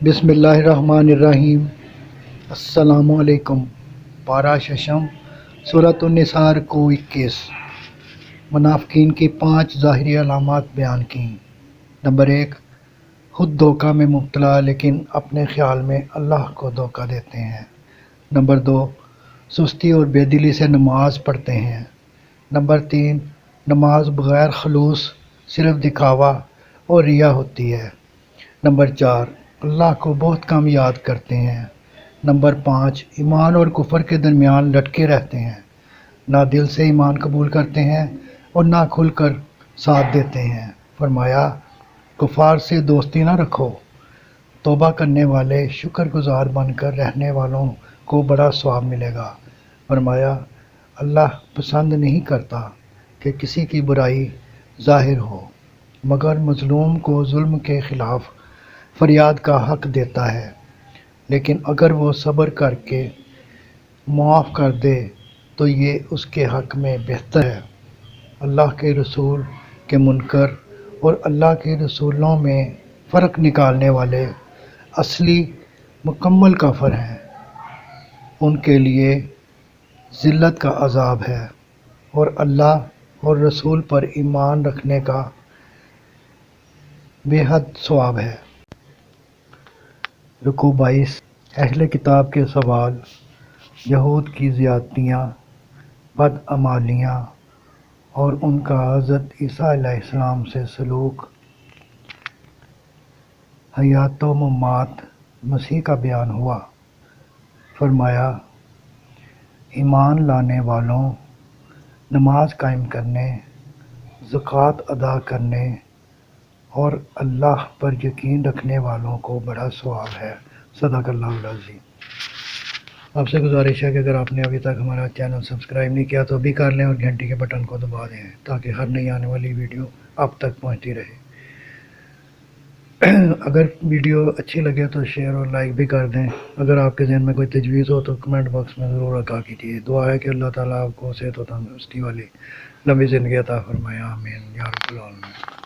بسم اللہ الرحمن الرحیم۔ السلام علیکم۔ پارہ ششم، سورۃ النساء رکوع 21۔ منافقین کی 5 ظاہری علامات بیان کیں۔ نمبر 1، خود دھوکہ میں مبتلا لیکن اپنے خیال میں اللہ کو دھوکہ دیتے ہیں۔ نمبر 2، سستی اور بے دلی سے نماز پڑھتے ہیں۔ نمبر 3، نماز بغیر خلوص صرف دکھاوا اور ریا ہوتی ہے۔ نمبر 4، اللہ کو بہت کم یاد کرتے ہیں۔ نمبر 5، ایمان اور کفر کے درمیان لٹکے رہتے ہیں، نہ دل سے ایمان قبول کرتے ہیں اور نہ کھل کر ساتھ دیتے ہیں۔ فرمایا، کفار سے دوستی نہ رکھو، توبہ کرنے والے شکر گزار بن کر رہنے والوں کو بڑا ثواب ملے گا۔ فرمایا، اللہ پسند نہیں کرتا کہ کسی کی برائی ظاہر ہو، مگر مظلوم کو ظلم کے خلاف فریاد کا حق دیتا ہے، لیکن اگر وہ صبر کر کے معاف کر دے تو یہ اس کے حق میں بہتر ہے۔ اللہ کے رسول کے منکر اور اللہ کے رسولوں میں فرق نکالنے والے اصلی مکمل کافر ہیں، ان کے لیے ذلت کا عذاب ہے، اور اللہ اور رسول پر ایمان رکھنے کا بے حد ثواب ہے۔ رکوع 22۔ اہل کتاب کے سوال، یہود کی زیادتیاں، بدعمالیاں اور ان کا حضرت عیسیٰ علیہ السلام سے سلوک۔ حیات و ممات مسیح کا بیان ہوا۔ فرمایا، ایمان لانے والوں، نماز قائم کرنے، زکوٰۃ ادا کرنے اور اللہ پر یقین رکھنے والوں کو بڑا ثواب ہے۔ صدق اللہ العظیم۔ آپ سے گزارش ہے کہ اگر آپ نے ابھی تک ہمارا چینل سبسکرائب نہیں کیا تو ابھی کر لیں اور گھنٹی کے بٹن کو دبا دیں تاکہ ہر نئی آنے والی ویڈیو آپ تک پہنچتی رہے۔ اگر ویڈیو اچھی لگے تو شیئر اور لائک بھی کر دیں۔ اگر آپ کے ذہن میں کوئی تجویز ہو تو کمنٹ باکس میں ضرور آگاہ کیجیے۔ دعا ہے کہ اللہ تعالیٰ آپ کو صحت و تندرستی والی لمبی زندگی عطا فرمائے۔ آمین یا رب العالمین۔